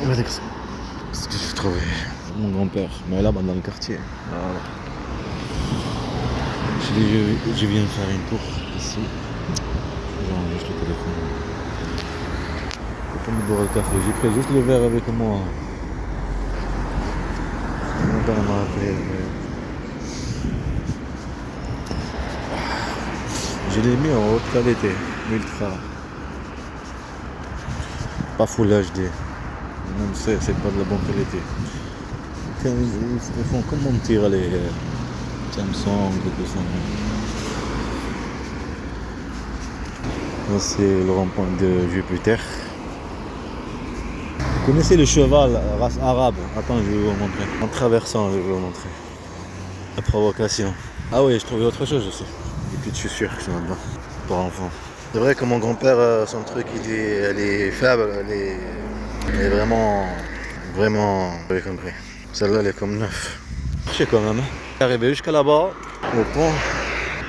Regardez ce que j'ai trouvé. Mon grand-père, mais là-bas dans le quartier. Voilà. Je viens faire une tour ici. J'enregistre le téléphone. Pour me boire le café, j'ai pris juste le verre avec moi. Mon père m'a appelé. Je l'ai mis en haute qualité, ultra. Pas full HD. Même c'est pas de la bonne qualité. Ils font comme mentir les Samsung et tout ça. Là, c'est le rond-point de Jupiter. Vous connaissez le cheval, race arabe? Attends, je vais vous montrer. En traversant, je vais vous montrer. La provocation. Ah oui, je trouvais autre chose aussi. Des petites chaussures qui sont là-dedans, pour enfants. C'est vrai que mon grand-père, son truc, elle est faible, elle est vraiment, vous avez compris. Celle-là, elle est comme neuf. Je sais quand même. Arrivé jusqu'à là-bas, au pont.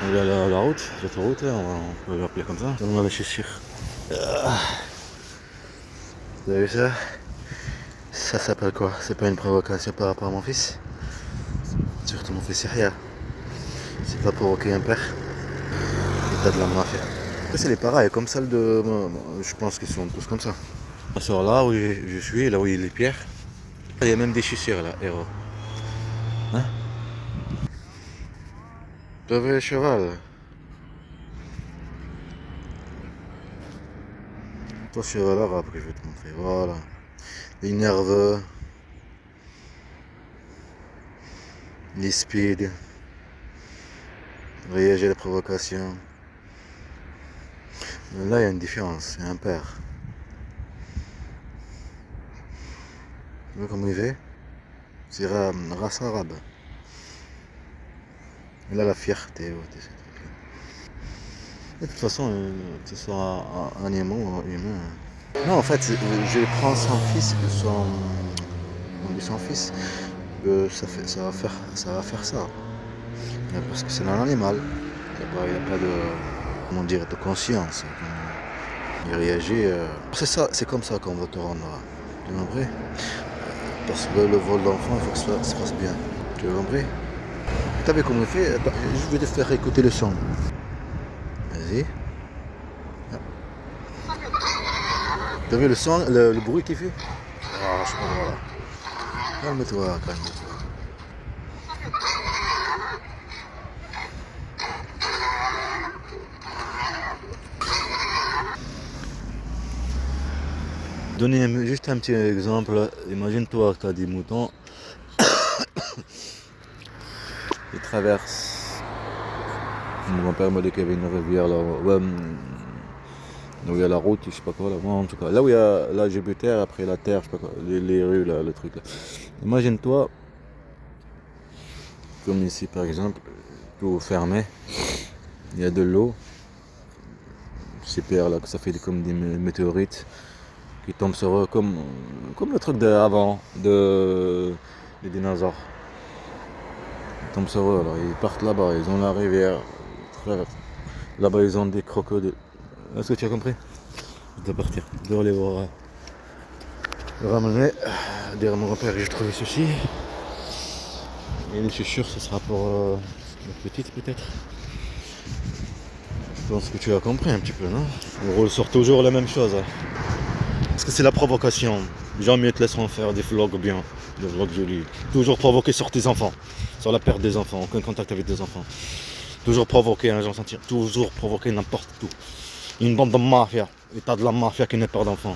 On est à la route, l'autoroute, là, on peut l'appeler comme ça. On a les chaussures. Vous avez vu ça? Ça s'appelle quoi? C'est pas une provocation par rapport à mon fils? Surtout mon fils Yahya. C'est pas provoquer un père. L'état de la mafia. C'est les pareils, comme celle de... Je pense qu'ils sont tous comme ça. On sort là où je suis, là où il y a les pierres. Il y a même des chaussures là, héros. Hein? Tu as vu le cheval? Toi, cheval arabe que je vais te montrer. Voilà. Les nerveux. Les speed. Réagir à la provocation. Mais là, il y a une différence, c'est un père. Tu vois comment il fait? C'est race arabe. Et là, la fierté. Ouais, de ces trucs-là. Et de toute façon, que ce soit animaux ou humain. Non, en fait, je prends son fils, on dit son fils, ça va faire ça. Parce que c'est un animal. Il n'y a pas de, comment dire, de conscience. Il réagit. C'est ça, c'est comme ça qu'on va te rendre. Tu as compris? Parce que le vol d'enfant, il faut que ça se passe bien. Tu as compris? Tu as vu comment il fait? Attends, je vais te faire écouter le son. Vas-y. Tu as vu le son, le bruit qu'il fait? Ah, je sais pas, voilà. Calme-toi, calme-toi. Donner juste un petit exemple. Imagine-toi que tu as des moutons. Ils traversent. Mon grand-père m'a dit qu'il y avait une rivière là. Ouais, là où il y a la route, je sais pas quoi là. Moi, en tout cas, là où il y a la Jupiter, après la Terre, je sais pas quoi. Les rues là, le truc là. Imagine-toi, comme ici par exemple, tout fermé. Il y a de l'eau. Ces pierres là, que ça fait comme des météorites qui tombent sur eux, comme le truc d'avant, des dinosaures. Ils tombent sur eux, alors ils partent là-bas, ils ont la rivière. Là-bas, ils ont des crocodiles. Est-ce que tu as compris? Je dois partir. Je dois aller voir. Ramener. Derrière mon repère, j'ai trouvé ceci. Et les chaussures, ce sera pour la petite peut-être. Je pense que tu as compris un petit peu, non? On ressort toujours la même chose. Hein. Parce que c'est la provocation. Jamais te laisseront faire des vlogs bien. Des vlogs jolis. Toujours provoquer sur tes enfants. Sur la perte des enfants. Aucun contact avec des enfants. Toujours provoquer un gens sentir. Toujours provoquer n'importe où. Une bande de mafia. L'état de la mafia qui n'est pas d'enfants.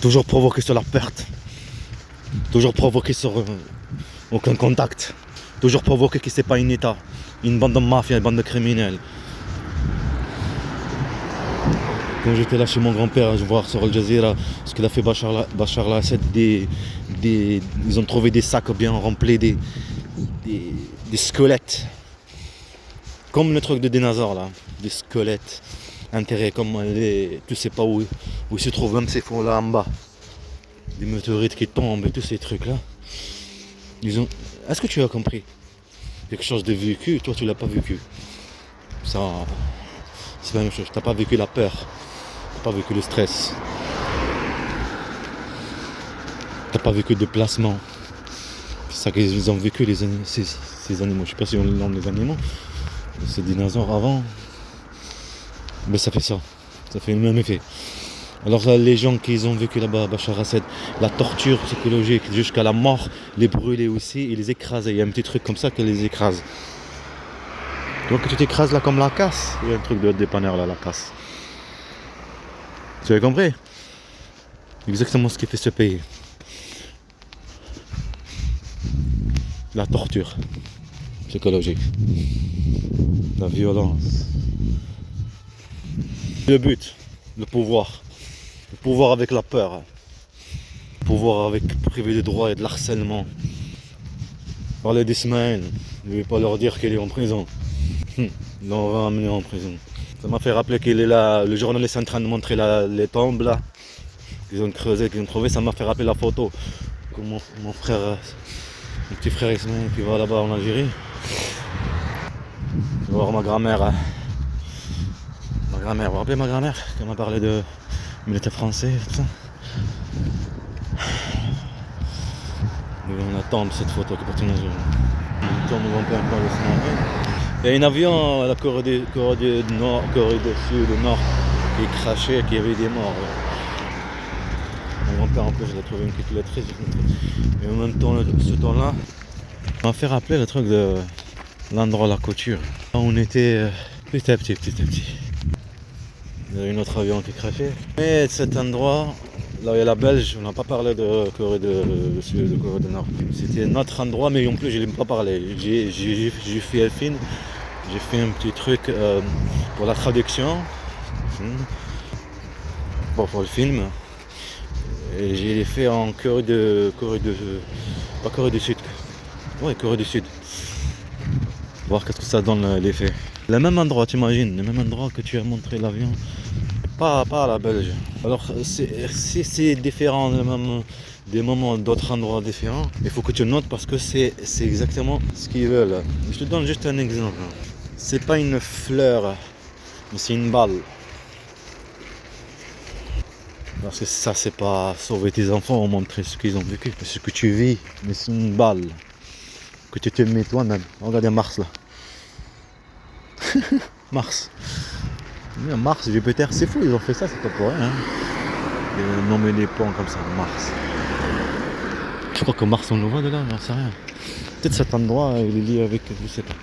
Toujours provoquer sur la perte. Toujours provoquer sur aucun contact. Toujours provoquer que c'est pas une état. Une bande de mafia, une bande de criminels. Quand j'étais là chez mon grand-père, je vois sur Al Jazeera ce qu'il a fait Bachar al-Assad. Ils ont trouvé des sacs bien remplis, des squelettes. Comme le truc de dinosaures là. Des squelettes enterrés comme tu sais pas où ils se trouvent, même ces fonds là en bas. Des météorites qui tombent et tous ces trucs là. Est-ce que tu as compris? Quelque chose de vécu, toi tu l'as pas vécu. Ça, c'est la même chose. T'as pas vécu la peur. T'as pas vécu le stress. T'as pas vécu de placement. C'est ça qu'ils ont vécu ces animaux. Je sais pas si on les nomme les animaux. Ces dinosaures avant. Mais ça fait ça. Ça fait le même effet. Alors les gens qui ont vécu là-bas à Bachar el-Assad, la torture psychologique jusqu'à la mort, les brûler aussi, ils les écrasaient. Il y a un petit truc comme ça qui les écrase. Donc tu t'écrases là comme la casse. Il y a un truc de dépanneur là, la casse. Tu as compris? Exactement ce qui fait ce pays. La torture psychologique. La violence. Le but, le pouvoir. Le pouvoir avec la peur. Le pouvoir avec privé de droits et de l'harcèlement. Parler d'Ismaël, je ne vais pas leur dire qu'il est en prison. Ils l'ont ramené en prison. Ça m'a fait rappeler qu'il est là, le journaliste est en train de montrer les tombes là. Qu'ils ont creusé, qu'ils ont trouvé, ça m'a fait rappeler la photo. Que mon frère, mon petit frère Ismaël qui va là-bas en Algérie. Je vais voir ma grand-mère. Ma grand-mère, vous vous rappelez ma grand-mère qui m'a parlé de militaire français et tout ça. On attend cette photo qui est en Algérie. Il y a un avion à la Corée du Nord, Corée du Sud, du Nord, qui crachait, qui avait des morts. Mon grand-père en plus, je l'ai trouvé une calculatrice. Et en même temps, ce temps-là, on m'a fait rappeler le truc de l'endroit de la couture. On était petit à petit. Il y a eu un autre avion qui crachait. Mais cet endroit, là il y a la Belge, on n'a pas parlé de Corée du Sud, de Corée du Nord. C'était notre endroit, mais en plus je n'ai pas parlé. J'ai fait un film, j'ai fait un petit truc pour la traduction, pour le film. Et j'ai fait en Corée du Sud. Ouais, Corée du Sud. Voir qu'est-ce que ça donne l'effet. Le même endroit, t'imagines, le même endroit que tu as montré l'avion. Pas à la Belge. Alors c'est différent des moments d'autres endroits différents. Il faut que tu notes parce que c'est exactement ce qu'ils veulent. Je te donne juste un exemple. C'est pas une fleur, mais c'est une balle. Parce que ça c'est pas sauver tes enfants ou montrer ce qu'ils ont vécu. C'est ce que tu vis, mais c'est une balle que tu te mets toi-même. Regardez Mars là. Mars. Mars, Jupiter, c'est fou, ils ont fait ça, c'est pas pour rien. Hein. Ils ont nommé les ponts comme ça, Mars. Je crois que Mars on le voit de là, j'en sais rien. Peut-être cet endroit, il est lié avec, je sais pas.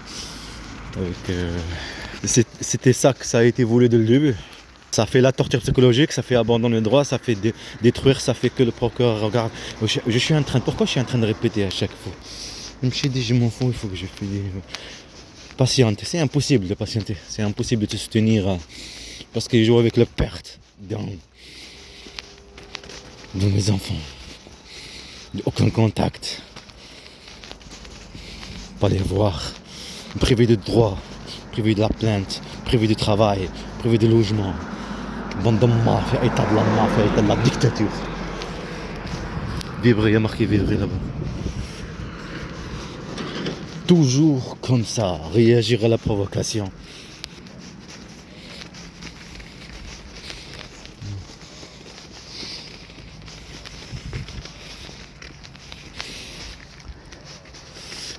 C'était ça que ça a été voulu dès le début. Ça fait la torture psychologique, ça fait abandonner le droit, ça fait détruire, ça fait que le procureur regarde. Je suis en train, pourquoi je suis en train de répéter à chaque fois? Je me suis dit, je m'en fous, il faut que je patiente. C'est impossible de patienter, c'est impossible de te soutenir parce qu'ils jouent avec la perte dans mes enfants. Aucun contact, pas les voir, privé de droit, privé de la plainte, privé de travail, privé de logement. Bande de mafia, état de la mafia, état de la dictature. Vibrer, il y a marqué vibrer là-bas. Toujours comme ça, réagir à la provocation.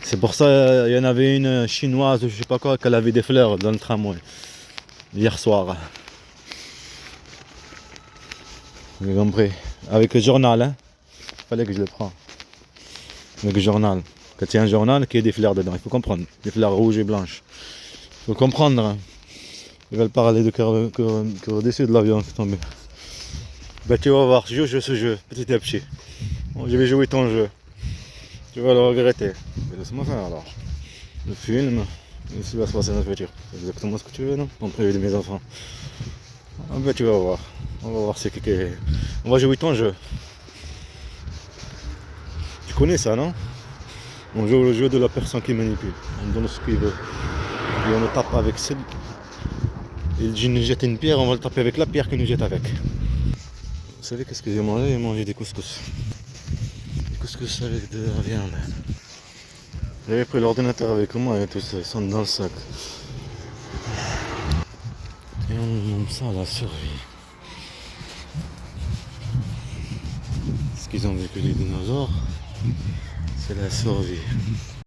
C'est pour ça il y en avait une chinoise, je sais pas quoi, qu'elle avait des fleurs dans le tramway hier soir. J'ai compris. Avec le journal, hein. Fallait que je le prenne. Avec le journal. Quand il y a un journal, qu'il y a des fleurs dedans, il faut comprendre. Des fleurs rouges et blanches. Il faut comprendre. Hein. Ils veulent parler de Corée du Sud de l'avion qui est tombé. Ben tu vas voir, je joue ce jeu, petit à petit. Bon, je vais jouer ton jeu. Tu vas le regretter. Mais laisse-moi faire alors. Le film, et ce qui va se passer dans le futur. C'est exactement ce que tu veux, non? En prévu de mes enfants. Ah ben tu vas voir. On va voir c'est que. On va jouer ton jeu. Tu connais ça, non? On joue le jeu de la personne qui manipule. On donne ce qu'il veut. Et on le tape avec celle. Et le djinn nous jette une pierre, on va le taper avec la pierre qu'il nous jette avec. Vous savez qu'est-ce que j'ai mangé? J'ai mangé des couscous. Des couscous avec de la viande. J'avais pris l'ordinateur avec moi et tout ça, ils sont dans le sac. Et on nomme ça la survie. qu'ils ont vécu les dinosaures, c'est la survie.